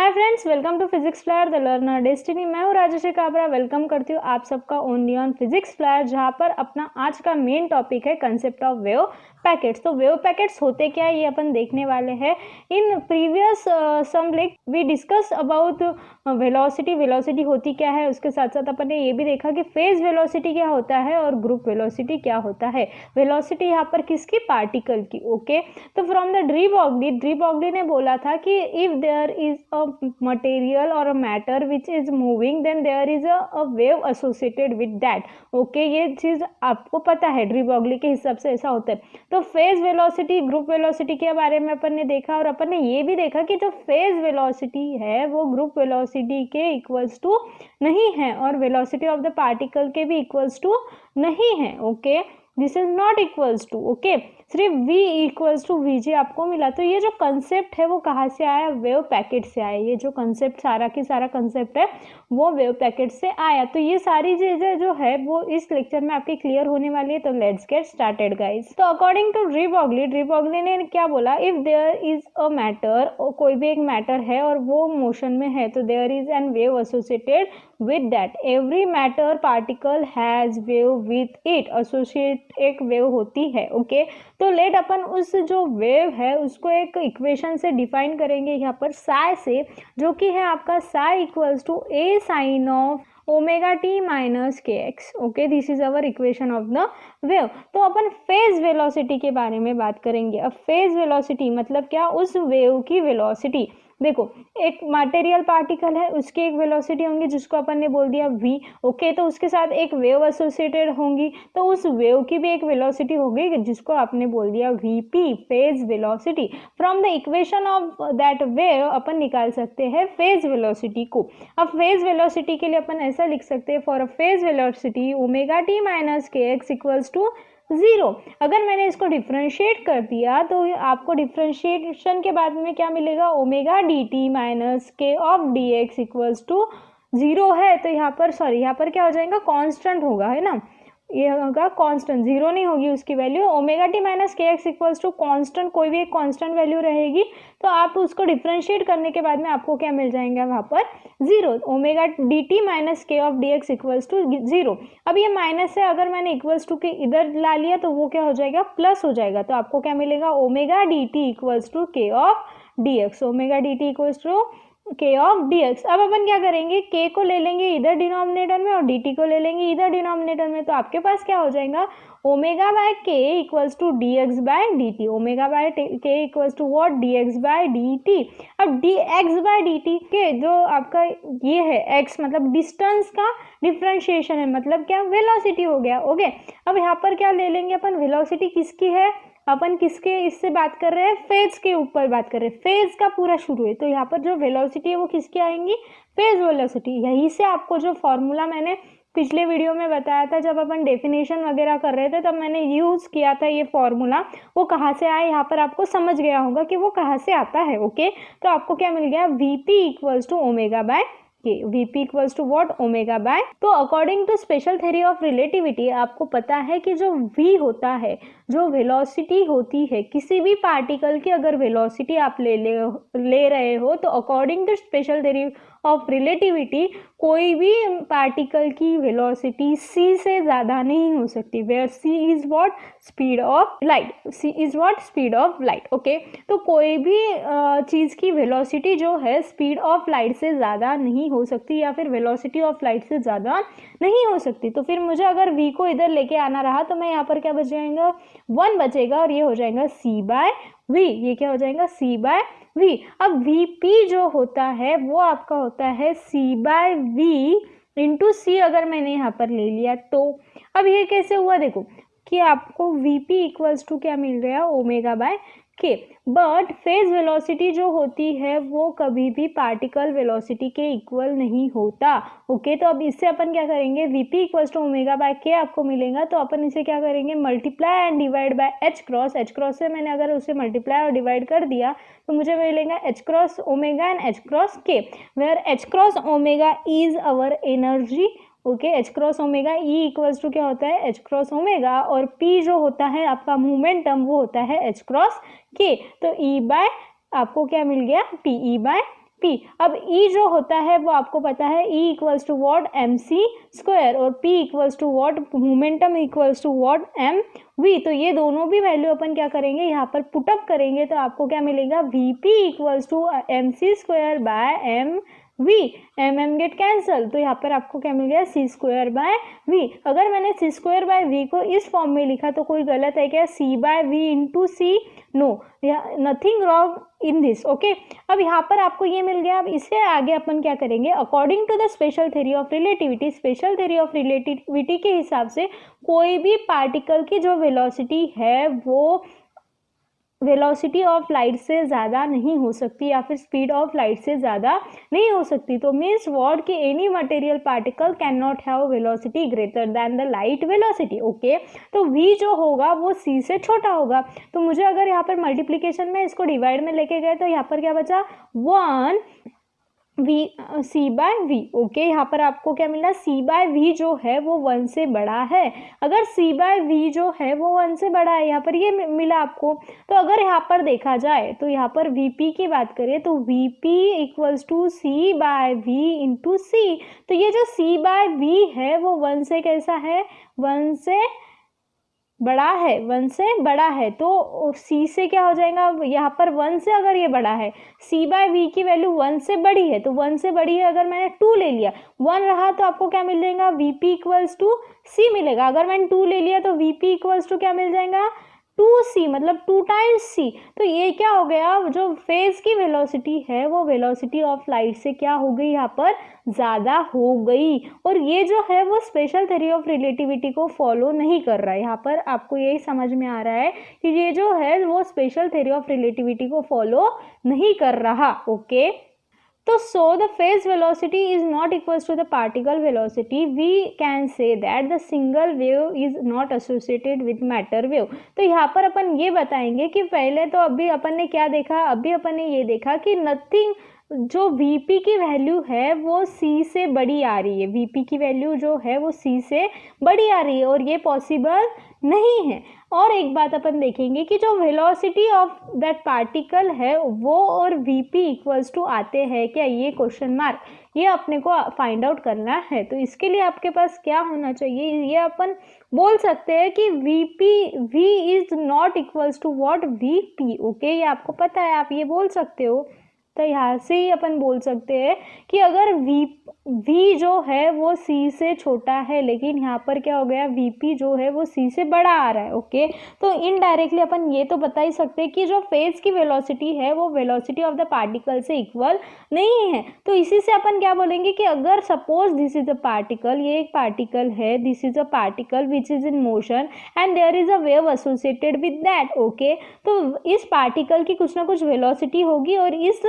Hi friends, welcome to physics flyer the learner destiny. मैं हूँ Rajesh Kabra. Welcome करती हूँ आप सबका ओनली ऑन फिजिक्स फ्लायर, जहाँ पर अपना आज का मेन टॉपिक है कंसेप्ट ऑफ वेव पैकेट्स। तो वेव पैकेट्स होते क्या है ये अपन देखने वाले हैं। In previous some like we discuss about velocity होती क्या है, उसके साथ साथ अपन ने ये भी देखा कि फेज वेलोसिटी क्या होता है और ग्रुप वेलोसिटी क्या होता है। वेलोसिटी यहाँ पर किसकी, पार्टिकल की। ओके, तो फ्रॉम द ड्री-बॉगली ने बोला था कि if there is a material or a matter which is moving then there is a wave associated with that. Okay, ये चीज आपको पता है, ड्री-बॉगली के हिसाब से ऐसा होता है। तो फेज वेलोसिटी, ग्रुप वेलोसिटी के बारे में अपन ने देखा, और अपन ने ये भी देखा कि जो फेज वेलोसिटी है वो ग्रुप वेलोसिटी के इक्वल्स टू नहीं है और वेलोसिटी ऑफ द पार्टिकल के भी इक्वल्स टू नहीं है। Okay, this is not equals to, okay, सिर्फ v equals to V J आपको मिला। तो ये जो कंसेप्ट है वो कहाँ से आया, वेव पैकेट से आया। ये जो कंसेप्ट सारा की सारा कंसेप्ट है वो वेव पैकेट से आया। तो ये सारी चीजें जो है वो इस लेक्चर में आपकी क्लियर होने वाली है। तो लेट्स गेट स्टार्टेड गाइस। तो अकॉर्डिंग टू ड्री-बॉगली ने क्या बोला, if there is a matter, कोई भी एक मैटर है और वो मोशन में है, तो there is an wave associated with that every matter particle has wave with it, associate एक वेव होती है। ओके, तो लेट अपन उस जो वेव है उसको एक इक्वेशन से डिफाइन करेंगे यहाँ पर साई से, जो कि है आपका psi equals to A sine of omega T minus K X. Okay, this is our equation of the wave. तो अपन फेज वेलोसिटी के बारे में बात करेंगे। अब फेज वेलोसिटी मतलब क्या, उस वेव की वेलोसिटी। देखो, एक मटेरियल पार्टिकल है, उसकी एक वेलोसिटी होंगी जिसको अपन ने बोल दिया v। ओके, तो उसके साथ एक वेव एसोसिएटेड होंगी, तो उस वेव की भी एक वेलोसिटी होगी जिसको आपने बोल दिया vp, phase velocity. From the equation of that wave अपन निकाल सकते हैं फेज वेलोसिटी को। अब फेज वेलोसिटी के लिए अपन ऐसा लिख सकते हैं, for a phase velocity omega T minus K X equals to 0। अगर मैंने इसको डिफ्रेंशिएट कर दिया तो आपको डिफ्रेंशिएशन के बाद में क्या मिलेगा, omega D T minus K of D X equals to 0 है। तो यहाँ पर क्या हो जाएगा, कांस्टेंट होगा, है ना, ये होगा कांस्टेंट, 0 नहीं होगी उसकी value. Omega T minus K X equals to constant, कोई भी एक कांस्टेंट वैल्यू रहेगी, तो आप उसको डिफ्रेंशिएट करने के बाद में आपको क्या मिल जाएगा वहाँ पर 0। Omega D T minus K of D X equals to 0। अब ये माइनस है, अगर मैंने इक्वल्स टू के इधर ला लिया तो वो क्या हो जाएगा, प्लस हो जाएगा। तो आपको क्या मिलेगा, omega D T equals to K of D X, omega D T equals to K of D X. अब अपन क्या करेंगे, के को ले लेंगे इधर डिनोमिनेटर में और डी टी को ले लेंगे इधर डिनोमिनेटर में। तो आपके पास क्या हो जाएगा, omega by K equals to D X by D T. Omega by K equals to what, D X by D T. अब D X by D T के जो आपका ये है एक्स, मतलब डिस्टेंस का डिफ्रेंशिएशन है, मतलब क्या, वेलोसिटी हो गया। ओके, अब यहाँ पर क्या ले लेंगे अपन, वेलोसिटी किसकी है, अपन किसके इससे बात कर रहे हैं, फेज के ऊपर बात कर रहे हैं, फेज का पूरा शुरू है। तो यहाँ पर जो वेलोसिटी है वो किसकी आएंगी, फेज वेलोसिटी। यही से आपको जो फॉर्मूला मैंने पिछले वीडियो में बताया था, जब अपन डेफिनेशन वगैरह कर रहे थे तब मैंने यूज किया था ये फॉर्मूला, वो कहाँ से आया यहाँ पर आपको समझ गया होगा कि वो कहाँ से आता है। ओके, तो आपको क्या मिल गया, VP equals to omega by K, VP equals to what, omega by. तो according to special theory of relativity आपको पता है कि जो v होता है, जो वेलोसिटी होती है किसी भी पार्टिकल की, अगर वेलोसिटी आप ले रहे हो तो according to special theory of relativity कोई भी पार्टिकल की वेलोसिटी c से ज़्यादा नहीं हो सकती, where c is what, speed of light, c is what, speed of light. Okay, तो कोई भी चीज़ की वेलोसिटी जो है स्पीड ऑफ लाइट से ज़्यादा नहीं हो सकती, या फिर वेलोसिटी ऑफ लाइट से ज़्यादा नहीं हो सकती। तो फिर मुझे अगर v को इधर लेके आना रहा तो मैं यहाँ पर क्या बच जाएगा, 1 बचेगा, और ये हो जाएगा c बाय v। ये क्या हो जाएगा, c बाय v। अब vp जो होता है वो आपका होता है c बाय v इंटू सी, अगर मैंने यहाँ पर ले लिया तो। अब ये कैसे हुआ, देखो कि आपको vp इक्वल्स टू क्या मिल रहा है, ओमेगा बाय के। बट फेज वेलोसिटी जो होती है वो कभी भी पार्टिकल वेलोसिटी के इक्वल नहीं होता। ओके, तो अब इससे अपन क्या करेंगे, vp equals to omega by K आपको मिलेगा, तो अपन इसे क्या करेंगे, multiply and divide by h cross. h cross से मैंने अगर उसे मल्टीप्लाई और डिवाइड कर दिया तो मुझे मिलेगा h cross omega and h cross K, where h cross omega is our energy. Okay, H cross omega E equals to क्या होता है, एच क्रॉस ओमेगा, और पी जो होता है आपका मोमेंटम वो होता है एच क्रॉस के। तो ई बाय आपको क्या मिल गया, टी ई बाय P। अब E जो होता है वो आपको पता है E equals to what mc square और P equals to what momentum equals to what mv। तो ये दोनों भी वैल्यू अपन क्या करेंगे यहाँ पर पुटअप करेंगे तो आपको क्या मिलेगा Vp equals to mc square by mv। mm get cancel तो यहाँ पर आपको क्या मिल गया c स्क्वायर बाय v। अगर मैंने c स्क्वायर बाय v को इस फॉर्म में लिखा तो कोई गलत है क्या? c by v into C? No, nothing wrong in this. Okay, अब यहाँ पर आपको ये मिल गया। अब इससे आगे अपन क्या करेंगे, according to the special theory of relativity, special theory of relativity के हिसाब से कोई भी पार्टिकल की जो वेलोसिटी है वो वेलोसिटी ऑफ लाइट से ज़्यादा नहीं हो सकती या फिर स्पीड ऑफ लाइट से ज़्यादा नहीं हो सकती। तो मीन्स व्हाट कि any material particle can not have velocity greater than the light velocity. Okay, तो v जो होगा वो c से छोटा होगा। तो मुझे अगर यहाँ पर मल्टीप्लीकेशन में इसको डिवाइड में लेके गए तो यहाँ पर क्या बचा 1 c बाय v। ओके, यहाँ पर आपको क्या मिला, c बाय v जो है वो 1 से बड़ा है। अगर c बाय v जो है वो 1 से बड़ा है, यहाँ पर ये मिला आपको। तो अगर यहाँ पर देखा जाए तो यहाँ पर vp की बात करें तो vp equals to c by v into c। तो ये जो c बाय v है वो 1 से कैसा है, 1 से बड़ा है, 1 से बड़ा है। तो c से क्या हो जाएगा, यहाँ पर 1 से अगर ये बड़ा है, c बाय v की वैल्यू 1 से बड़ी है, तो 1 से बड़ी है अगर मैंने 2 ले लिया, 1 रहा तो आपको क्या मिल जाएगा, vp इक्वल्स टू c मिलेगा। अगर मैंने 2 ले लिया तो vp इक्वल्स टू क्या मिल जाएगा, 2c, मतलब 2 टाइम्स c। तो ये क्या हो गया, जो फेज की वेलोसिटी है वो वेलोसिटी ऑफ लाइट से क्या हो गई, यहाँ पर ज़्यादा हो गई। और ये जो है वो स्पेशल थ्योरी ऑफ रिलेटिविटी को फॉलो नहीं कर रहा है। यहाँ पर आपको यही समझ में आ रहा है कि ये जो है वो स्पेशल थ्योरी ऑफ रिलेटिविटी को फॉलो नहीं कर रहा। ओके, तो so the phase velocity is not equals to the particle velocity. We can say that the single wave is not associated with matter wave. तो यहाँ पर अपन ये बताएंगे कि पहले तो अभी अपन ने क्या देखा, अभी अपन ने ये देखा कि नथिंग, जो Vp की वैल्यू है वो c से बड़ी आ रही है, Vp की वैल्यू जो है वो c से बड़ी आ रही है और ये पॉसिबल नहीं है। और एक बात अपन देखेंगे कि जो वेलोसिटी ऑफ दैट पार्टिकल है वो और Vp इक्वल्स टू आते हैं क्या, ये क्वेश्चन मार्क, ये अपने को फाइंड आउट करना है। तो इसके लिए आपके पास क्या होना चाहिए, ये अपन बोल सकते हैं कि v is not equals to what Vp। Okay, ये आपको पता है, आप ये बोल सकते हो। तो यहाँ से ही अपन बोल सकते हैं कि अगर v जो है वो c से छोटा है, लेकिन यहाँ पर क्या हो गया, Vp जो है वो c से बड़ा आ रहा है। ओके, तो इनडायरेक्टली अपन ये तो बता ही सकते हैं कि जो फेज की वेलोसिटी है वो वेलोसिटी ऑफ द पार्टिकल से इक्वल नहीं है। तो इसी से अपन क्या बोलेंगे कि अगर suppose this is a particle, ये एक पार्टिकल है, this is a particle which is in motion and there is a wave associated with that. Okay, तो इस पार्टिकल की कुछ ना कुछ वेलोसिटी होगी और इस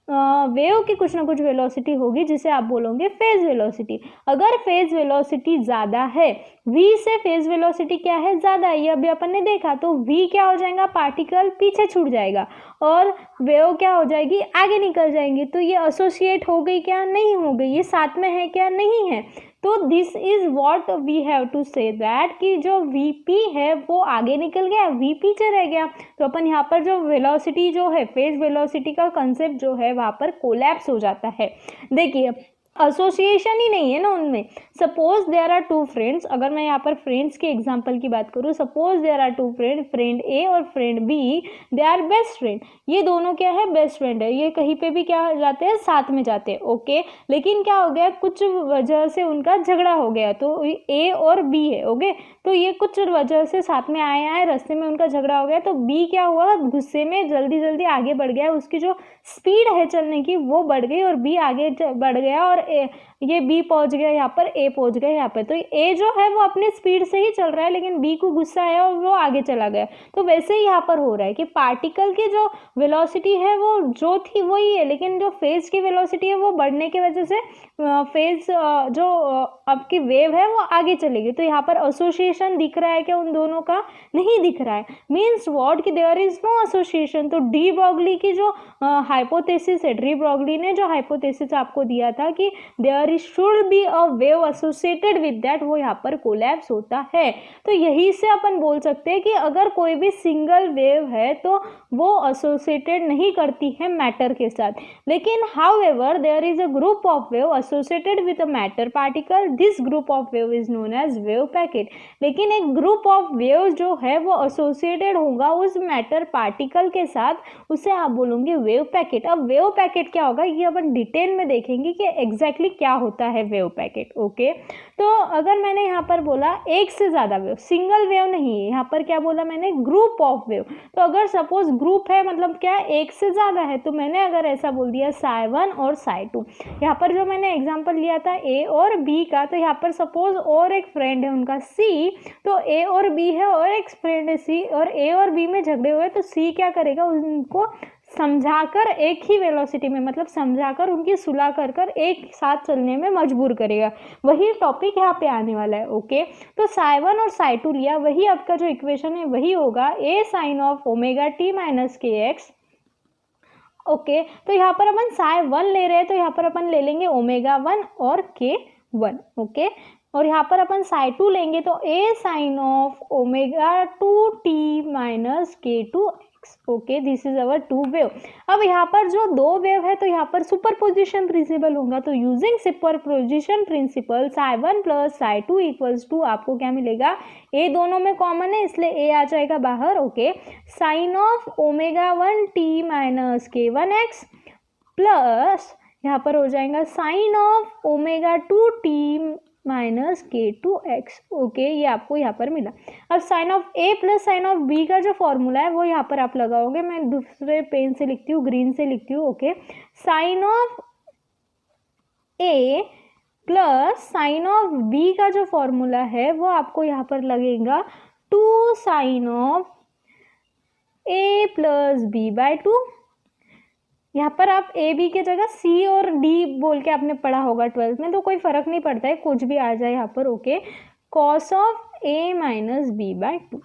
वेव की कुछ ना कुछ वेलोसिटी होगी जिसे आप बोलोगे फेज वेलोसिटी। अगर फेज वेलोसिटी ज़्यादा है, v से फेज वेलोसिटी क्या है, ज़्यादा है, ये अभी अपन ने देखा। तो v क्या हो जाएगा, पार्टिकल पीछे छूट जाएगा और वेव क्या हो जाएगी, आगे निकल जाएंगी। तो ये एसोसिएट हो गई क्या, नहीं हो गई, ये साथ में है क्या, नहीं है। तो this is what we have to say that कि जो Vp है वो आगे निकल गया, V पीछे रह गया। तो अपन यहाँ पर जो वेलोसिटी जो है, फेज वेलोसिटी का कंसेप्ट जो है वहाँ पर कोलैप्स हो जाता है। देखिए, एसोसिएशन ही नहीं है ना उनमें। Suppose there are two friends, अगर मैं यहाँ पर फ्रेंड्स के एग्जांपल की बात करूँ, suppose there are two friend A और friend B, they are best friend. ये दोनों क्या है, बेस्ट फ्रेंड है, ये कहीं पे भी क्या जाते हैं, साथ में जाते हैं। ओके, लेकिन क्या हो गया, कुछ वजह से उनका झगड़ा हो गया, तो ए और बी है। ओके, तो ये कुछ वजह से साथ में आए रास्ते में उनका झगड़ा हो गया, तो बी क्या हुआ, गुस्से में जल्दी जल्दी आगे बढ़ गया, उसकी जो स्पीड है चलने की वो बढ़ गई और बी आगे बढ़ गया और ये बी पहुंच गया यहाँ पर, ए पहुंच गया यहाँ पर। तो ए जो है वो अपनी स्पीड से ही चल रहा है, लेकिन बी को गुस्सा आया और वो आगे चला गया। तो वैसे ही यहाँ पर हो रहा है कि पार्टिकल की जो वेलोसिटी है वो जो थी वही है, लेकिन जो फेज की वेलोसिटी है वो बढ़ने की वजह से फेज जो आपकी वेव है वो आगे चलेगी। तो यहाँ पर एसोसिएशन दिख रहा है क्या उन दोनों का, नहीं दिख रहा है। मीन्स व्हाट कि देयर इज नो एसोसिएशन। तो डी ब्रॉगली की जो हाइपोथेसिस है, डी ब्रॉगली ने जो हाइपोथेसिस आपको दिया था कि there is should be a wave associated with that, वो यहाँ पर कोलैप्स होता है। तो यही से अपन बोल सकते हैं कि अगर कोई भी सिंगल वेव है तो वो एसोसिएटेड नहीं करती है मैटर के साथ, लेकिन however there is a group of wave associated with a matter particle, this group of wave is known as wave packet. लेकिन एक ग्रुप ऑफ वेव जो है वो एसोसिएटेड होगा उस मैटर पार्टिकल के साथ, उसे आप बोलोगे वेव पैकेट। अब वेव पैकेट क्या होगा ये अपन डिटेल में देखेंगे कि एग्जैक्टली क्या होता है वेव पैकेट। ओके, तो अगर मैंने यहाँ पर बोला एक से ज़्यादा वेव, सिंगल वेव नहीं है, यहाँ पर क्या बोला मैंने, ग्रुप ऑफ वेव। तो अगर सपोज ग्रुप है मतलब क्या एक से ज़्यादा है, तो मैंने अगर ऐसा बोल दिया psi1 और psi2, यहाँ पर जो मैंने एग्जांपल लिया था ए और बी का, तो यहाँ पर सपोज और एक फ्रेंड है उनका सी, तो ए और बी है और एक फ्रेंड है सी, और ए और बी में झगड़े हुए, तो सी क्या करेगा, उनको समझाकर एक ही वेलोसिटी में, मतलब समझाकर उनकी सुलह कर कर एक साथ चलने में मजबूर करेगा। वही टॉपिक यहाँ पे आने वाला है। ओके, तो psi1 और psi2 लिया, वही आपका जो इक्वेशन है वही होगा a sin of omega t minus K X. Okay, तो यहाँ पर अपन psi1 ले रहे हैं, तो यहाँ पर अपन ले लेंगे ओमेगा 1 और k1। ओके, और यहाँ पर अपन psi2 लेंगे तो a sin of omega 2t minus k2। Okay, this is our two wave. अब यहाँ पर जो दो वेव है तो यहाँ पर सुपरपोजिशन प्रिंसिपल होगा, तो using superposition principle psi1 plus psi2 equals to आपको क्या मिलेगा, ए दोनों में कॉमन है इसलिए ए आ जाएगा बाहर। Okay, sine of omega 1t minus k1x plus यहाँ पर हो जाएगा sine of omega 2t minus k2x। Okay, ये आपको यहाँ पर मिला। अब sine of A plus sine of B का जो फॉर्मूला है वो यहाँ पर आप लगाओगे, मैं दूसरे पेन से लिखती हूँ, ग्रीन से लिखती हूँ। Okay, sine of A plus sine of B का जो फॉर्मूला है वो आपको यहाँ पर लगेगा 2 sine of A plus B by 2। यहाँ पर आप ए बी के जगह सी और डी बोल के आपने पढ़ा होगा 12th में, तो कोई फर्क नहीं पड़ता है, कुछ भी आ जाए यहाँ पर। Okay, cos of A minus B by 2,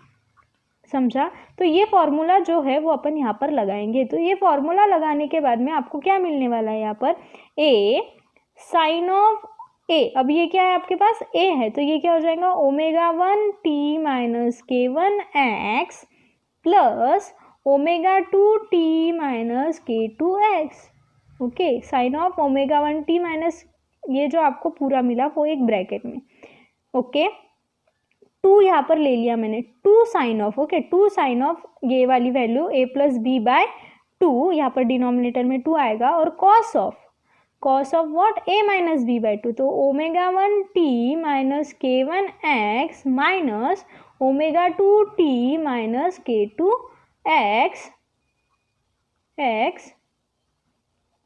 समझा। तो ये फॉर्मूला जो है वो अपन यहाँ पर लगाएंगे। तो ये फॉर्मूला लगाने के बाद में आपको क्या मिलने वाला है, यहाँ पर ए साइन ऑफ ए, अब ये क्या है आपके पास ए है, तो ये क्या हो जाएगा omega 1t minus k1x plus omega 2t minus k2x। Okay, sine of omega 1t minus, ये जो आपको पूरा मिला वो एक ब्रैकेट में। ओके, 2 यहाँ पर ले लिया मैंने, 2 sine of, okay 2 sine of ये वाली value a plus B by 2, यहाँ पर डिनोमिनेटर में 2 आएगा, और cos of what, a minus B by 2, तो omega 1t minus k1x minus omega 2t minus k2x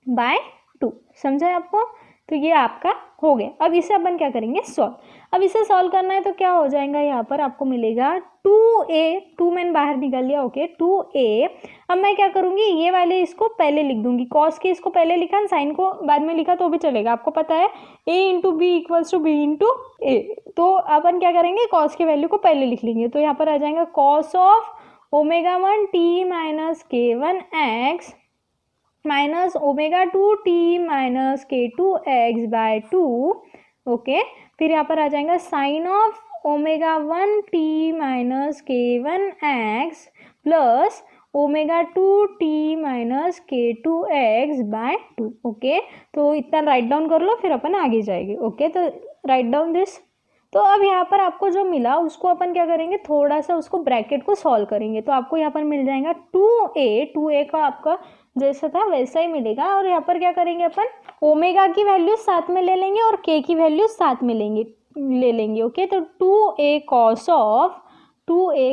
by 2, समझा है आपको। तो ये आपका हो गया। अब इसे अपन क्या करेंगे, सॉल्व। अब इसे सॉल्व करना है तो क्या हो जाएगा, यहाँ पर आपको मिलेगा 2a, 2 मैंने बाहर निकाल लिया। Okay, 2a। अब मैं क्या करूँगी, ये वाले इसको पहले लिख दूंगी, कॉस के इसको पहले लिखा, साइन को बाद में लिखा तो भी चलेगा, आपको पता है a into B equals to B into A. तो अपन क्या करेंगे, कॉस के वैल्यू को पहले लिख लेंगे, तो यहाँ पर आ जाएगा cos of omega 1t minus k1x minus omega 2t minus k2x by 2। Okay, फिर यहाँ पर आ जाएगा sine of omega 1t minus k1x plus omega 2t minus k2x by 2। Okay, तो इतना राइट डाउन कर लो, फिर अपन आगे जाएंगे। ओके, तो राइट डाउन दिस। तो अब यहाँ पर आपको जो मिला उसको अपन क्या करेंगे, थोड़ा सा उसको ब्रैकेट को सॉल्व करेंगे, तो आपको यहाँ पर मिल जाएगा 2a का आपका जैसा था वैसा ही मिलेगा। और यहाँ पर क्या करेंगे, अपन ओमेगा की वैल्यू साथ में ले लेंगे और के की वैल्यू साथ में ले लेंगे। ओके, तो 2a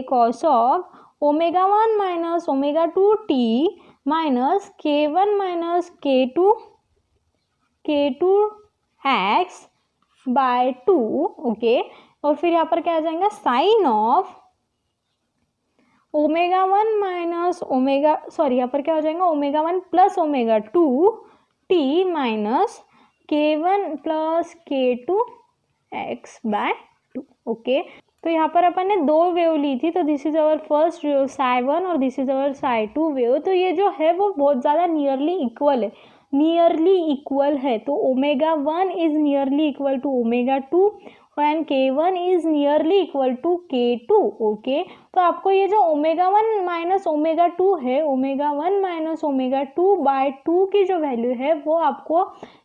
cos of omega 1 minus omega 2t minus k1 minus k2x by 2। Okay, और फिर यहाँ पर क्या आ जाएगा, sine of omega 1 minus omega, sorry यहाँ पर क्या हो जाएगा, omega 1 plus omega 2t minus k1 plus k2x by 2। Okay, तो यहाँ पर अपन ने दो वेव ली थी, तो this is our first wave psi1 और this is our psi2 wave. तो ये जो है वो बहुत ज़्यादा नियरली इक्वल है, नियरली इक्वल है, तो omega 1 is nearly equal to omega 2 and K1 is nearly equal to K2। ओके, तो आपको ये जो ओमेगा 1 माइनस ओमेगा 2 है, ओमेगा 1 माइनस ओमेगा 2 बाय 2 की जो वैल्यू है वो आपको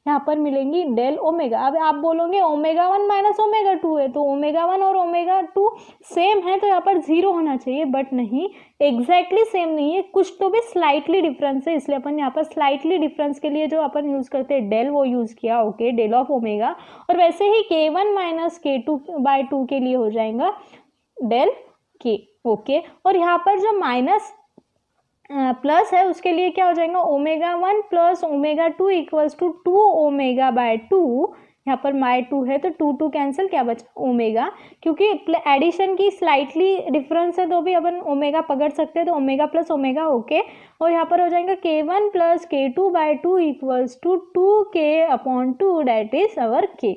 यहाँ पर मिलेंगी डेल ओमेगा। अब आप बोलोगे ओमेगा 1 माइनस ओमेगा 2 है, तो ओमेगा 1 और ओमेगा 2 सेम है तो यहाँ पर 0 होना चाहिए, बट नहीं, एग्जैक्टली सेम नहीं है, कुछ तो भी स्लाइटली डिफरेंस है, इसलिए अपन यहाँ पर स्लाइटली डिफरेंस के लिए जो अपन यूज़ करते हैं डेल वो यूज़ किया। Okay, del of omega. और वैसे ही K1 माइनस K2 बाय 2 के लिए हो जाएगा डेल K। ओके, और यहाँ पर जो माइनस प्लस है उसके लिए क्या हो जाएगा, omega 1 plus omega 2 equals to 2 omega by 2। यहाँ पर बाय 2 है तो 2 कैंसिल, क्या बचा ओमेगा, क्योंकि एडिशन की स्लाइटली डिफरेंस है तो भी अपन ओमेगा पकड़ सकते हैं, तो ओमेगा प्लस ओमेगा। ओके, और यहाँ पर हो जाएगा K1 plus K2 by 2 equals to 2K/2 that is our K।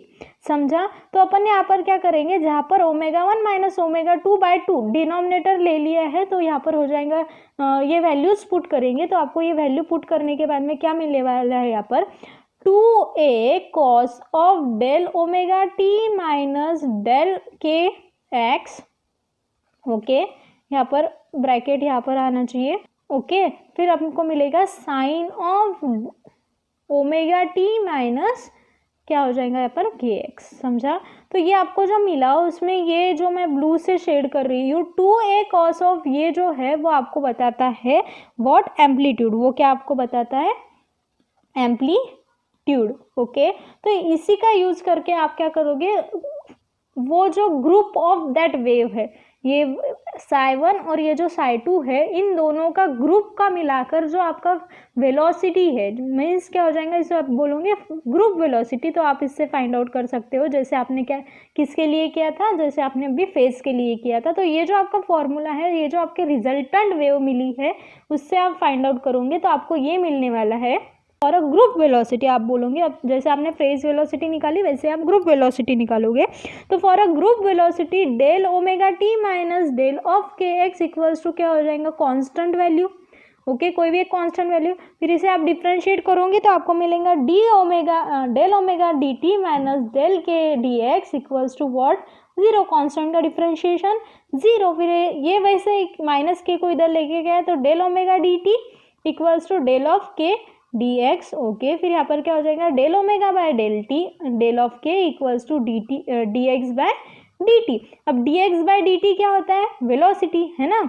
समझा? तो अपन यहाँ पर क्या करेंगे, जहाँ पर omega 1 minus omega 2 by 2 denominator ले लिया है तो यहाँ पर हो जाएगा ये वैल्यूज पुट करेंगे, तो आपको ये वैल्यू पुट करने के बाद में क्या मिलने वाला है, यहाँ पर 2a cos of del omega t minus del K X. Okay, यहाँ पर ब्रैकेट यहाँ पर आना चाहिए। ओके, फिर आपको मिलेगा sine of omega t minus क्या हो जाएगा यहाँ पर के एक्स। समझा? तो ये आपको जो मिला उसमें ये जो मैं ब्लू से शेड कर रही हूँ 2a cos ऑफ ये जो है वो आपको बताता है व्हाट एम्पलीट्यूड, वो क्या आपको बताता है एम्पलीट्यूड। ओके, तो इसी का यूज करके आप क्या करोगे, वो जो ग्रुप ऑफ दैट वेव है, ये psi1 और ये जो psi2 है, इन दोनों का ग्रुप का मिलाकर जो आपका वेलोसिटी है, मीन्स क्या हो जाएगा, इसे आप बोलोगे ग्रुप वेलोसिटी। तो आप इससे फाइंड आउट कर सकते हो, जैसे आपने क्या किसके लिए किया था, जैसे आपने अभी फेज के लिए किया था। तो ये जो आपका फॉर्मूला है, ये जो आपके रिजल्टेंट वेव मिली है उससे आप फाइंड आउट करोगे तो आपको ये मिलने वाला है। और ग्रुप वेलोसिटी आप बोलोगे, अब जैसे आपने फेज वेलोसिटी निकाली वैसे आप ग्रुप वेलोसिटी निकालोगे। तो for a group velocity del omega T minus del of K X equals to क्या हो जाएगा, कांस्टेंट वैल्यू। ओके, कोई भी एक कांस्टेंट वैल्यू, फिर इसे आप डिफरेंशिएट करोगे तो आपको मिलेगा D omega del omega D T minus del K D X equals to what, 0। Constant का डिफरेंशिएशन 0। फिर ये वैसे माइनस के को इधर लेके गया तो del omega D T equals to del of K D X. Okay, फिर यहाँ पर क्या हो जाएगा, del omega by del T del of K equals to D T D X by D T. अब D X by D T क्या होता है, वेलोसिटी है ना,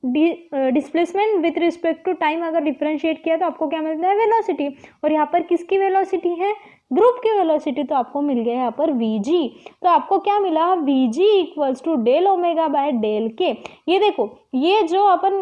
displacement with respect to time अगर डिफरेंशिएट किया तो आपको क्या मिलता है, वेलोसिटी। और यहाँ पर किसकी वेलोसिटी है, ग्रुप की वेलोसिटी, तो आपको मिल गया यहाँ पर vg। तो आपको क्या मिला, vg equals to del omega by del K. ये देखो, ये जो अपन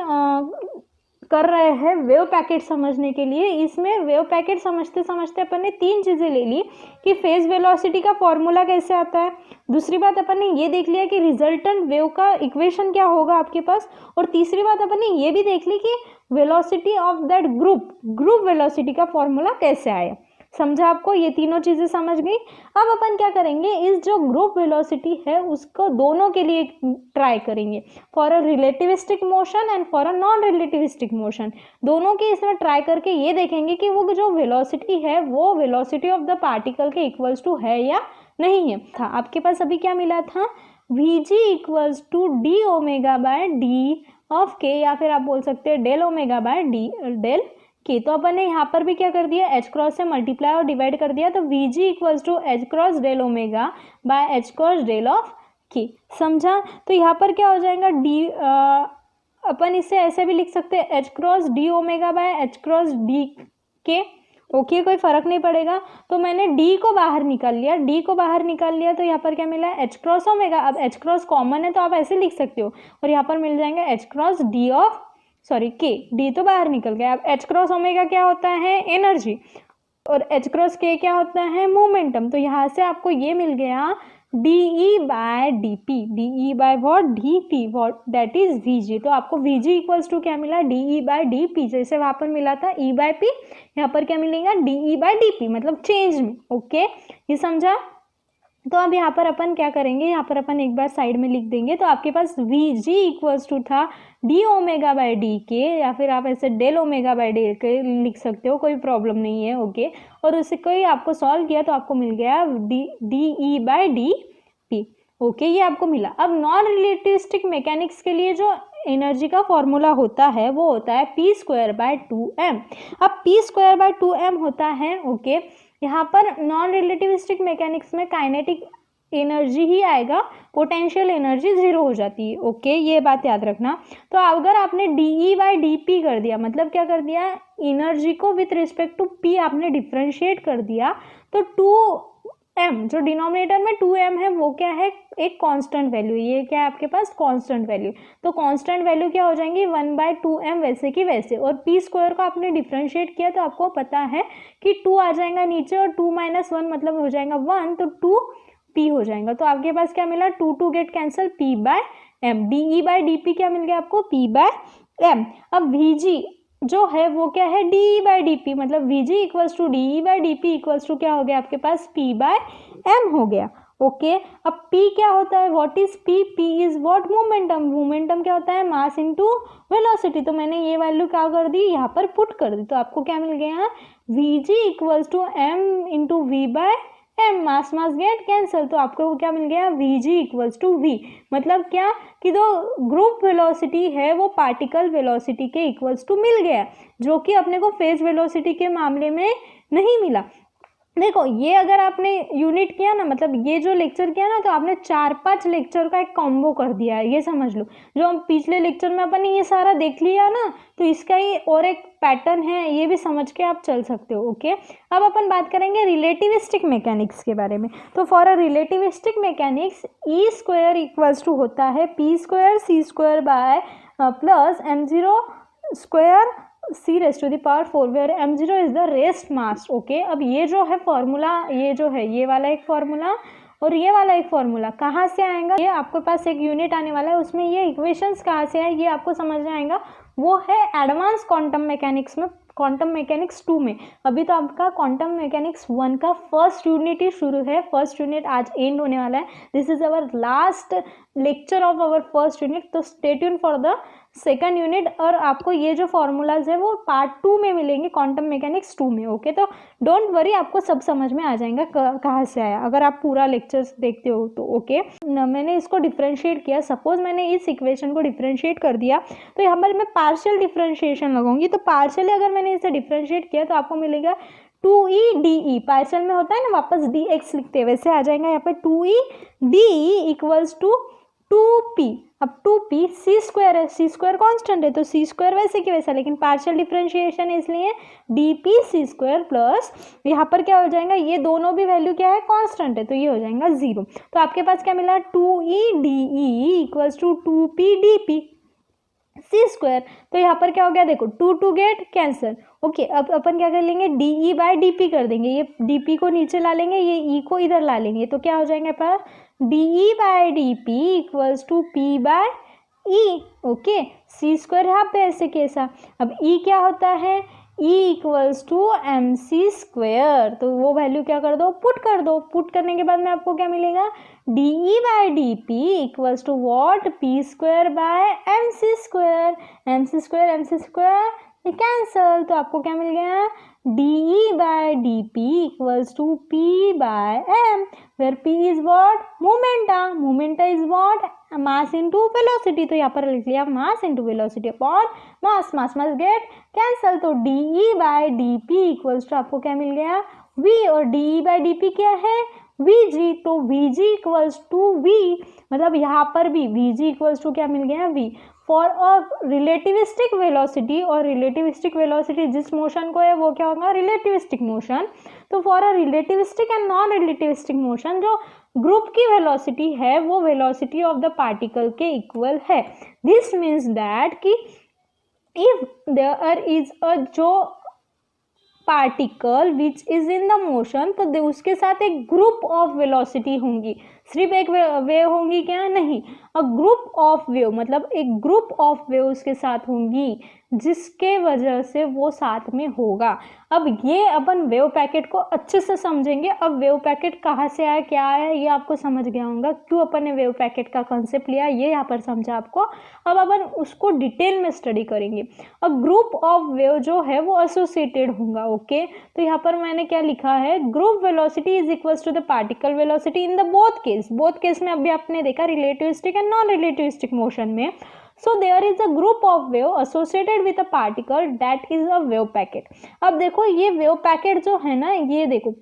कर रहे हैं वेव पैकेट समझने के लिए, इसमें वेव पैकेट समझते समझते अपन ने 3 चीज़ें ले ली कि फेज वेलोसिटी का फॉर्मूला कैसे आता है, दूसरी बात अपन ने ये देख लिया कि रिजल्टेंट वेव का इक्वेशन क्या होगा आपके पास, और तीसरी बात अपन ने ये भी देख ली कि velocity of that group velocity का फॉर्मूला कैसे आया। समझा आपको, ये तीनों चीज़ें समझ गई। अब अपन क्या करेंगे, इस जो ग्रुप वेलोसिटी है उसको दोनों के लिए ट्राई करेंगे, for a relativistic motion and for a non relativistic motion. दोनों के इसमें ट्राई करके ये देखेंगे कि वो जो वेलोसिटी है वो वेलोसिटी ऑफ द पार्टिकल के इक्वल्स टू है या नहीं है। था आपके पास अभी क्या मिला था, vg equals to D omega by D of K, या फिर आप बोल सकते हैं del omega by D del K. तो अपन ने यहाँ पर भी क्या कर दिया, एच क्रॉस से मल्टीप्लाई और डिवाइड कर दिया, तो vg equals to H cross del omega by H cross del of K. समझा? तो यहाँ पर क्या हो जाएगा, डी अपन इसे ऐसे भी लिख सकते हैं, H cross D omega by H cross D के। ओके, कोई फर्क नहीं पड़ेगा। तो मैंने डी को बाहर निकाल लिया, तो यहाँ पर क्या मिला, एच क्रॉस ओमेगा। अब एच क्रॉस कॉमन है तो आप ऐसे लिख सकते हो, और यहाँ पर मिल जाएंगे H cross D of K, D तो बाहर निकल गया। अब एच क्रॉस ओमेगा क्या होता है, एनर्जी, और एच क्रॉस के क्या होता है, मोमेंटम। तो यहाँ से आपको ये मिल गया D E by D P, D E by what, D P what, that is we जी। तो आपको वी जी इक्वल्स टू क्या मिला, D E by D P, जैसे वहाँ पर मिला था ई बाय पी, यहाँ पर क्या मिलेगा, D E by D P, मतलब चेंज में। ओके, ये समझा? तो अब यहाँ पर अपन क्या करेंगे, यहाँ पर अपन एक बार साइड में लिख देंगे। तो आपके पास वी जी इक्वल्स टू था डी ओमेगा बाई डी के, या फिर आप ऐसे डेल ओमेगा बाई डी के लिख सकते हो, कोई प्रॉब्लम नहीं है, ओके। और उससे कोई आपको सॉल्व किया तो आपको मिल गया D E by D P, okay, ये आपको मिला। अब नॉन रिलेटिविस्टिक मैकेनिक्स के लिए जो एनर्जी का फॉर्मूला होता है वो होता है पी स्क्वायर बाय 2m। अब पी स्क्वायर बाय 2m होता है, ओके। यहाँ पर नॉन रिलेटिविस्टिक मैकेनिक्स में काइनेटिक एनर्जी ही आएगा, पोटेंशियल एनर्जी जीरो हो जाती है, ओके, ये बात याद रखना। तो अगर आपने D E by D P कर दिया, मतलब क्या कर दिया, एनर्जी को विथ रिस्पेक्ट टू पी आपने डिफ्रेंशिएट कर दिया, तो 2m जो डिनोमिनेटर में 2m है वो क्या है, एक कांस्टेंट वैल्यू, ये क्या है आपके पास कांस्टेंट वैल्यू। तो कांस्टेंट वैल्यू क्या हो जाएंगी 1/2m वैसे की वैसे, और पी स्क्वायर को आपने डिफ्रेंशिएट किया तो आपको पता है कि 2 आ जाएगा नीचे और 2 - 1 मतलब हो जाएगा 1, तो 2p हो जाएगा। तो आपके पास क्या मिला, 2 get cancel, p/m, D E by D P क्या मिल गया आपको, p/m। अब vg जो है वो क्या है, D E by D P, मतलब vg equals to D E by D P equals to क्या हो गया आपके पास, p/m हो गया, ओके। अब p क्या होता है, what is p, p is what, momentum. Momentum क्या होता है, मास इनटू वेलोसिटी। तो मैंने ये वैल्यू क्या कर दी, यहाँ पर पुट कर दी, तो आपको क्या मिल गया, vg equals to m into V by m, mass get cancel, तो आपको क्या मिल गया, vg इक्वल्स टू v। मतलब क्या कि जो ग्रुप वेलोसिटी है वो पार्टिकल वेलोसिटी के इक्वल्स टू मिल गया, जो कि अपने को फेज वेलोसिटी के मामले में नहीं मिला। देखो ये अगर आपने यूनिट किया ना, मतलब ये जो लेक्चर किया ना, तो आपने 4-5 लेक्चर का एक कॉम्बो कर दिया है, ये समझ लो। जो हम पिछले लेक्चर में अपन ने ये सारा देख लिया ना, तो इसका ही और एक पैटर्न है, ये भी समझ के आप चल सकते हो, ओके। अब अपन बात करेंगे रिलेटिविस्टिक मैकेनिक्स के बारे में। तो for a relativistic mechanics E square equals to होता है P square C square by plus m0 square c raised to the power 4 where m0 is the rest mass, okay. अब ये जो है फॉर्मूला, ये जो है ये वाला एक फॉर्मूला और ये वाला एक फॉर्मूला कहाँ से आएगा, ये आपके पास एक यूनिट आने वाला है, उसमें ये इक्वेशंस कहाँ से आए ये आपको समझ में आएगा। वो है एडवांस क्वांटम मैकेनिक्स में, क्वांटम मैकेनिक्स 2 में। अभी तो आपका क्वांटम मैकेनिक्स 1 का फर्स्ट यूनिट ही शुरू है, फर्स्ट यूनिट आज एंड होने वाला है। This is our last lecture of our first unit, तो stay tune for the second unit. और आपको ये जो फॉर्मूलाज है वो पार्ट 2 में मिलेंगे, क्वांटम मैकेनिक्स 2 में, ओके। तो डोंट वरी, आपको सब समझ में आ जाएगा कहाँ से आया, अगर आप पूरा लेक्चर्स देखते हो तो, ओके। मैंने इसको डिफ्रेंशिएट किया, सपोज मैंने इस इक्वेशन को डिफ्रेंशिएट कर दिया, तो यहाँ पर मैं पार्शियल डिफ्रेंशिएशन लगाऊंगी। तो पार्शियली अगर मैंने इसे डिफ्रेंशिएट किया तो आपको मिलेगा 2e डी, पार्शियल में होता है ना वापस dx लिखते हैं, वैसे आ जाएगा यहाँ पर 2e D equals to 2p। अब 2p सी स्क्वायर है, सी स्क्वायर कॉन्स्टेंट है तो सी स्क्वायर वैसे कि वैसा, लेकिन पार्शियल डिफ्रेंशिएशन है इसलिए dp सी स्क्वायर प्लस यहाँ पर क्या हो जाएगा, ये दोनों भी वैल्यू क्या है कांस्टेंट है, तो ये हो जाएगा 0। तो आपके पास क्या मिला, 2e D equals to 2p D C square. तो यहाँ पर क्या हो गया, देखो 2 गेट कैंसिल, ओके। अब अपन क्या कर लेंगे, D E by D P कर देंगे, ये डी पी को नीचे ला लेंगे, ये ई को इधर ला लेंगे, तो क्या हो जाएगा पर D E by D P equals to P by E, okay. C square यहाँ पे ऐसे कैसा, अब ई क्या होता है, E equals to M C square, तो वो वैल्यू क्या कर दो, पुट कर दो। पुट करने के बाद में आपको क्या मिलेगा, D E by D P equals to what, P square by M C square, M C square cancel, तो आपको क्या मिल गया, D E by D P equals to P by M, where P is what, momenta is what, mass into velocity. तो यहाँ पर लिख लिया mass into velocity upon mass get cancel, तो D E by D P equals to आपको क्या मिल गया, v, और D E by D P क्या है, vg, तो vg इक्वल्स टू v, मतलब यहाँ पर भी vg इक्वल्स टू क्या मिल गया, v। For a relativistic velocity, और रिलेटिविस्टिक वेलोसिटी जिस मोशन को है वो क्या होगा, रिलेटिविस्टिक मोशन। तो for a relativistic and non relativistic motion, जो ग्रुप की वेलोसिटी है वो वेलोसिटी ऑफ द पार्टिकल के इक्वल है। दिस मीन्स दैट कि इफ देयर इज अ जो particle which is in the motion, तो उसके साथ एक ग्रुप ऑफ वेलोसिटी होंगी, सिर्फ एक वेव होंगी क्या, नहीं, अ ग्रुप ऑफ वेव, मतलब एक ग्रुप ऑफ वेव उसके साथ होंगी, जिसके वजह से वो साथ में होगा। अब ये अपन वेव पैकेट को अच्छे से समझेंगे। अब वेव पैकेट कहाँ से आया, क्या आया, ये आपको समझ गया होगा, क्यों अपन ने वेव पैकेट का कॉन्सेप्ट लिया ये यहाँ पर समझा आपको। अब अपन उसको डिटेल में स्टडी करेंगे। अब ग्रुप ऑफ वेव जो है वो एसोसिएटेड होगा। ओके, तो यहाँ पर मैंने क्या लिखा है, group velocity is equals to the particle velocity in the both case में अभी आपने देखा relativistic and non relativistic motion में। So there is a group of wave associated with a particle that is a wave packet। अब देखो ये wave packet जो है ना, ये देखो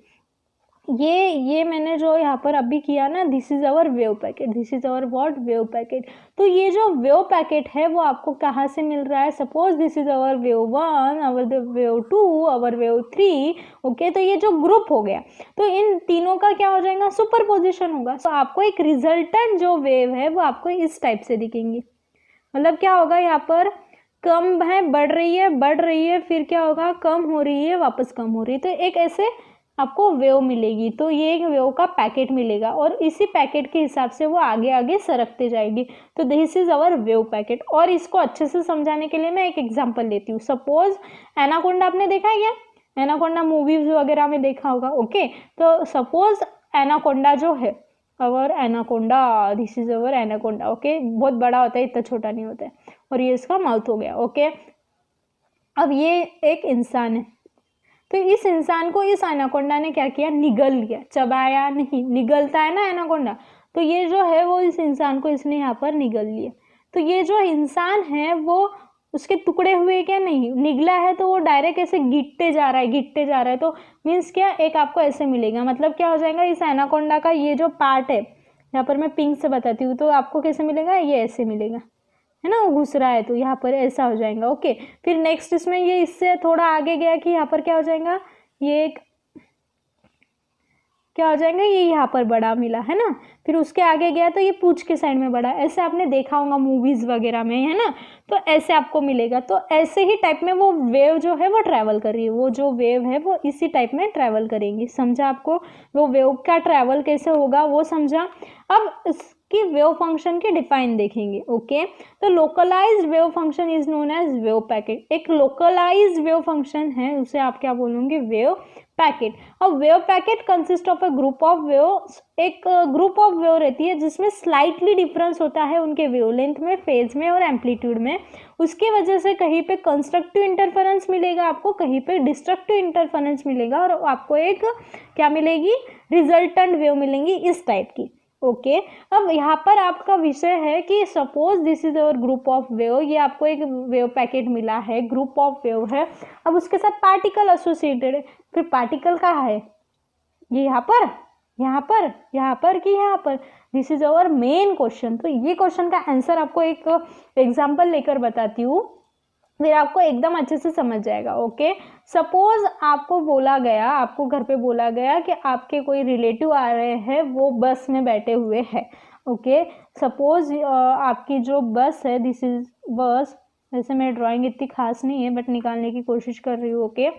ये मैंने जो यहाँ पर अभी किया ना, this is our wave packet, this is our what wave packet. तो ये जो वेव पैकेट है वो आपको कहाँ से मिल रहा है, suppose this is our wave 1, our wave 2, our wave 3। Okay, तो ये जो ग्रुप हो गया, तो इन तीनों का क्या हो जाएगा, सुपरपोजिशन होगा। तो आपको एक रिजल्टेंट जो वेव है वो आपको इस टाइप से दिखेंगी। मतलब क्या होगा, यहाँ पर कम है, बढ़ रही है, फिर क्या होगा, कम हो रही है, वापस कम हो रही है, तो एक ऐसे आपको वेव मिलेगी। तो ये एक वेव का पैकेट मिलेगा और इसी पैकेट के हिसाब से वो आगे आगे सरकते जाएगी। तो this is our wave packet. और इसको अच्छे से समझाने के लिए मैं एक एग्जांपल लेती हूँ। सपोज एनाकोंडा आपने देखा है क्या, एनाकोंडा मूवीज वगैरह में देखा होगा। ओके, तो सपोज एनाकोंडा जो है, our anaconda, this is our anaconda. Okay, बहुत बड़ा होता है, इतना छोटा नहीं होता है। और ये इसका माउथ हो गया। ओके, अब ये एक इंसान है, तो इस इंसान को इस एनाकोंडा ने क्या किया, निगल लिया, चबाया नहीं, निगलता है ना एनाकोंडा, तो ये जो है वो इस इंसान को इसने यहाँ पर निगल लिया। तो ये जो इंसान है वो उसके टुकड़े हुए क्या, नहीं निगला है, तो वो डायरेक्ट ऐसे गिरते जा रहा है। तो मीन्स क्या, एक आपको ऐसे मिलेगा, मतलब क्या हो जाएगा, इस एनाकोंडा का ये जो पार्ट है, यहाँ पर मैं पिंक से बताती हूँ, तो आपको कैसे मिलेगा, ये ऐसे मिलेगा, है ना, वो घुस रहा है, तो यहाँ पर ऐसा हो जाएगा। ओके, फिर नेक्स्ट इसमें ये इससे थोड़ा आगे गया कि यहाँ पर क्या हो जाएगा, ये एक क्या हो जाएगा, ये यहाँ पर बड़ा मिला, है ना, फिर उसके आगे गया तो ये पूंछ के साइड में बड़ा, ऐसे आपने देखा होगा मूवीज वगैरह में, है ना, तो ऐसे आपको मिलेगा। तो ऐसे ही टाइप में वो वेव जो है वो ट्रैवल कर रही है, वो जो वेव है वो इसी टाइप में ट्रैवल करेंगी। समझा आपको, वो वेव का ट्रैवल कैसे होगा वो समझा। अब कि वेव फंक्शन के डिफाइन देखेंगे। ओके, तो localized wave function is known as wave packet. एक लोकलाइज्ड वेव फंक्शन है, उसे आप क्या बोलोगे, वेव पैकेट। अब wave packet consist of a group of wave, एक ग्रुप ऑफ वेव रहती है जिसमें स्लाइटली डिफरेंस होता है उनके वेवलेंथ में, फेज में और एम्पलीट्यूड में। उसकी वजह से कहीं पे कंस्ट्रक्टिव इंटरफेरेंस मिलेगा आपको, कहीं पे डिस्ट्रक्टिव इंटरफेरेंस मिलेगा, और आपको एक क्या मिलेगी, रिजल्टेंट वेव मिलेंगी इस टाइप की। ओके, अब यहाँ पर आपका विषय है कि suppose this is our group of wave, ये आपको एक वेव पैकेट मिला है, ग्रुप ऑफ वेव है। अब उसके साथ पार्टिकल एसोसिएटेड है, फिर पार्टिकल कहाँ है, ये यहाँ पर कि यहाँ पर, this is our main question. तो ये क्वेश्चन का आंसर आपको एक एग्जाम्पल लेकर बताती हूँ, फिर आपको एकदम अच्छे से समझ जाएगा। ओके, सपोज आपको बोला गया, आपको घर पे बोला गया कि आपके कोई रिलेटिव आ रहे हैं, वो बस में बैठे हुए हैं। ओके, सपोज आपकी जो बस है, दिस इज बस, वैसे मेरी ड्राइंग इतनी खास नहीं है बट निकालने की कोशिश कर रही हूँ। ओके,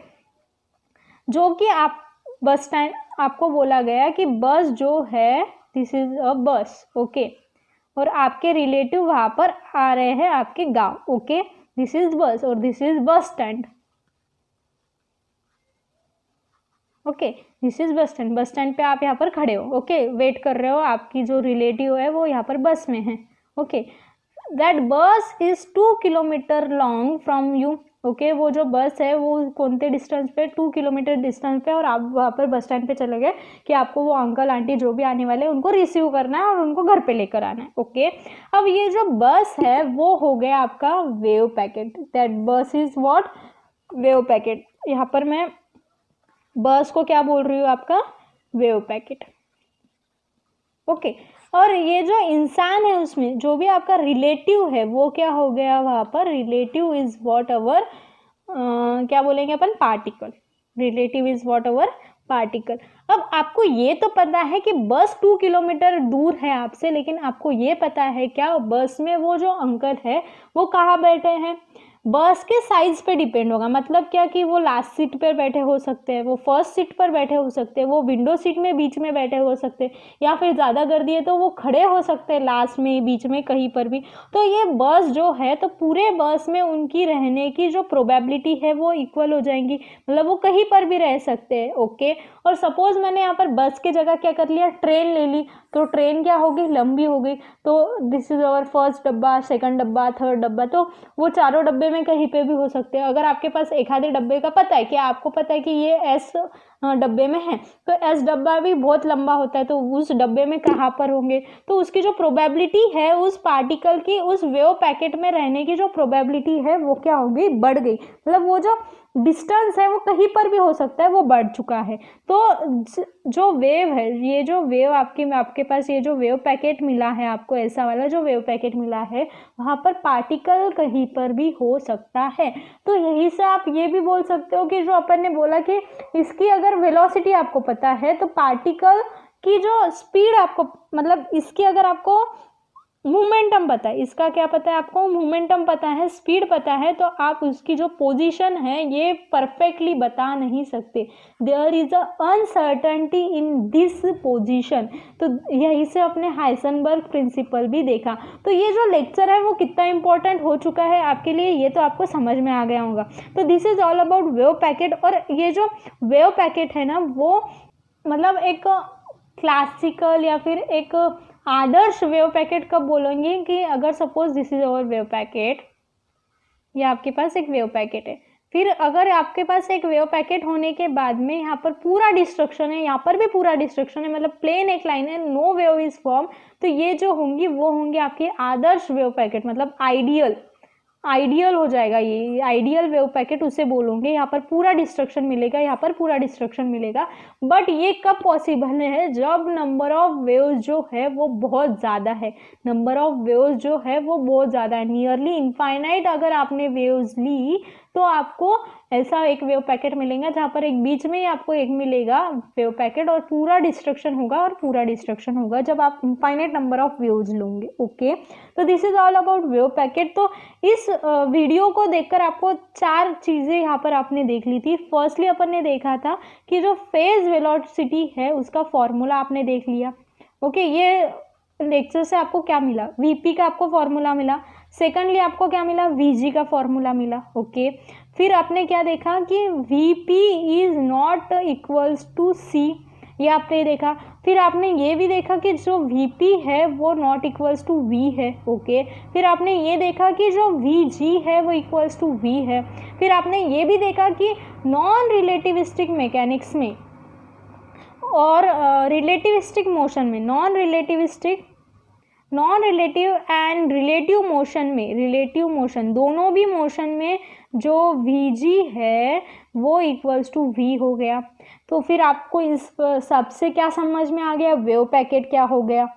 जो कि आप बस स्टैंड, आपको बोला गया कि बस जो है दिस इज अ बस। ओके, और आपके रिलेटिव वहाँ पर आ रहे हैं आपके गाँव। ओके, दिस इज बस और this is bus stand. Okay, this is bus stand, bus stand पे आप यहाँ पर खड़े हो। ओके, वेट कर रहे हो, आपकी जो रिलेटिव है वो यहाँ पर बस में है। ओके, दैट बस is 2 kilometre long from you. Okay, वो जो बस है वो कौनते डिस्टेंस पे, 2 किलोमीटर डिस्टेंस पे, और आप वहाँ पर बस स्टैंड पे चले गए कि आपको वो अंकल आंटी जो भी आने वाले हैं उनको रिसीव करना है और उनको घर पे लेकर आना है। ओके, अब ये जो बस है वो हो गया आपका वेव पैकेट। दैट बस इज व्हाट, वेव पैकेट। यहाँ पर मैं बस को क्या बोल रही हूँ, आपका वेव पैकेट। ओके, और ये जो इंसान है उसमें जो भी आपका रिलेटिव है वो क्या हो गया, वहाँ पर रिलेटिव इज व्हाट अवर, क्या बोलेंगे अपन, particle. Relative is what our particle. अब आपको ये तो पता है कि बस 2 किलोमीटर दूर है आपसे, लेकिन आपको ये पता है क्या, बस में वो जो अंकल है वो कहाँ बैठे हैं, बस के साइज पे डिपेंड होगा। मतलब क्या कि वो लास्ट सीट पर बैठे हो सकते हैं, वो फर्स्ट सीट पर बैठे हो सकते हैं, वो विंडो सीट में बीच में बैठे हो सकते हैं, या फिर ज़्यादा गर्दी है तो वो खड़े हो सकते हैं लास्ट में, बीच में, कहीं पर भी। तो ये बस जो है, तो पूरे बस में उनकी रहने की जो प्रोबेबिलिटी है वो इक्वल हो जाएंगी, मतलब वो कहीं पर भी रह सकते हैं। ओके, और सपोज मैंने यहाँ पर बस के जगह क्या कर लिया, ट्रेन ले ली, तो ट्रेन क्या होगी, लंबी हो गई। तो दिस इज अवर फर्स्ट डब्बा, सेकंड डब्बा, थर्ड डब्बा, तो वो चारों डब्बे में कहीं पे भी हो सकते हैं। अगर आपके पास एक आधे डब्बे का पता है कि आपको पता है कि ये एस डब्बे में है, तो एस डब्बा भी बहुत लंबा होता है, तो उस डब्बे में कहाँ पर होंगे, तो उसकी जो प्रोबेबिलिटी है उस पार्टिकल की उस वेव पैकेट में रहने की जो प्रोबेबिलिटी है वो क्या होगी, बढ़ गई। मतलब वो जो डिस्टेंस है वो कहीं पर भी हो सकता है, वो बढ़ चुका है। तो जो वेव है, ये जो वेव आपके पास ये जो वेव पैकेट मिला है आपको, ऐसा वाला जो वेव पैकेट मिला है, वहाँ पर पार्टिकल कहीं पर भी हो सकता है। तो यही से आप ये भी बोल सकते हो कि जो अपन ने बोला कि इसकी अगर वेलोसिटी आपको पता है, तो पार्टिकल की जो स्पीड आपको, मतलब इसकी अगर आपको मोमेंटम पता है, इसका क्या पता है आपको, मोमेंटम पता है, स्पीड पता है, तो आप उसकी जो पोजीशन है ये परफेक्टली बता नहीं सकते। There is a uncertainty in this position. तो यही से अपने हाइसेनबर्ग प्रिंसिपल भी देखा। तो ये जो लेक्चर है वो कितना इंपॉर्टेंट हो चुका है आपके लिए, ये तो आपको समझ में आ गया होगा। तो this is all about wave packet. और ये जो वेव पैकेट है ना, वो मतलब एक क्लासिकल या फिर एक आदर्श वेव पैकेट कब बोलेंगे कि अगर suppose this is our wave packet, या आपके पास एक वेव पैकेट है, फिर अगर आपके पास एक वेव पैकेट होने के बाद में यहाँ पर पूरा डिस्ट्रक्शन है, यहाँ पर भी पूरा डिस्ट्रक्शन है, मतलब प्लेन एक लाइन है, नो वेव इज फॉर्म, तो ये जो होंगी वो होंगी आपकी आदर्श वेव पैकेट, मतलब आइडियल हो जाएगा। ये आइडियल वेव पैकेट उसे बोलोगे। यहाँ पर पूरा डिस्ट्रक्शन मिलेगा, यहाँ पर पूरा डिस्ट्रक्शन मिलेगा। बट ये कब पॉसिबल है, जब नंबर ऑफ वेव्स जो है वो बहुत ज़्यादा है, नंबर ऑफ वेव्स जो है वो बहुत ज़्यादा है, नियरली इनफाइनाइट अगर आपने वेव्स ली तो आपको ऐसा एक वेव पैकेट मिलेगा जहाँ पर एक बीच में ही आपको एक मिलेगा वेव पैकेट, और पूरा डिस्ट्रक्शन होगा, और पूरा डिस्ट्रक्शन होगा जब आप इनफाइनाइट नंबर ऑफ वेव्स लोगे। ओके, तो this is all about wave packet. तो इस वीडियो को देखकर आपको 4 चीज़ें यहाँ पर आपने देख ली थी। फर्स्टली अपन ने देखा था कि जो फेज वेलोसिटी है उसका फॉर्मूला आपने देख लिया। ओके, ये लेक्चर से आपको क्या मिला, वीपी का आपको फॉर्मूला मिला। सेकंडली आपको क्या मिला, वीजी का फॉर्मूला मिला। ओके, फिर आपने क्या देखा कि VP is not equals to C, ये आपने देखा। फिर आपने ये भी देखा कि जो वीपी है वो नॉट इक्वल्स टू वी है। ओके, फिर आपने ये देखा कि जो वीजी है वो इक्वल्स टू वी है। फिर आपने ये भी देखा कि नॉन रिलेटिविस्टिक मैकेनिक्स में और रिलेटिविस्टिक मोशन में, non relative and relative motion में, रिलेटिव मोशन दोनों भी मोशन में जो वीजी है वो इक्वल्स टू वी हो गया। तो फिर आपको इस सबसे क्या समझ में आ गया, वेव पैकेट क्या हो गया।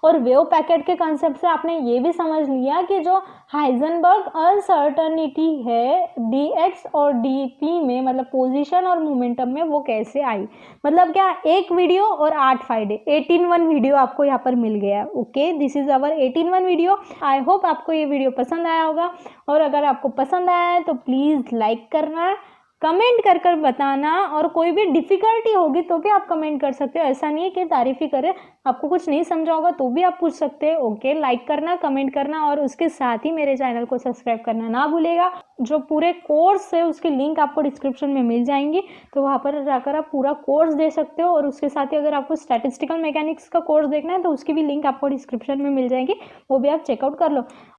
और वेव पैकेट के कंसेप्ट से आपने ये भी समझ लिया कि जो हाइजेनबर्ग अनसर्टनिटी है dx और dp में, मतलब पोजीशन और मोमेंटम में, वो कैसे आई। मतलब क्या, एक वीडियो और 8 फायदे, 18 वीडियो आपको यहाँ पर मिल गया। Okay, this is our 18 video. I hope आपको ये वीडियो पसंद आया होगा, और अगर आपको पसंद आया है तो प्लीज़ लाइक करना, कमेंट कर कर बताना, और कोई भी डिफ़िकल्टी होगी तो भी आप कमेंट कर सकते हो। ऐसा नहीं है कि तारीफ़ ही करें, आपको कुछ नहीं समझा होगा तो भी आप पूछ सकते हो। ओके, लाइक करना, कमेंट करना, और उसके साथ ही मेरे चैनल को सब्सक्राइब करना ना भूलेगा। जो पूरे कोर्स है उसकी लिंक आपको डिस्क्रिप्शन में मिल जाएंगी, तो वहाँ पर जाकर आप पूरा कोर्स दे सकते हो। और उसके साथ ही अगर आपको स्टैटिस्टिकल मैकेनिक्स का कोर्स देखना है तो उसकी भी लिंक आपको डिस्क्रिप्शन में मिल जाएगी, वो भी आप चेकआउट कर लो।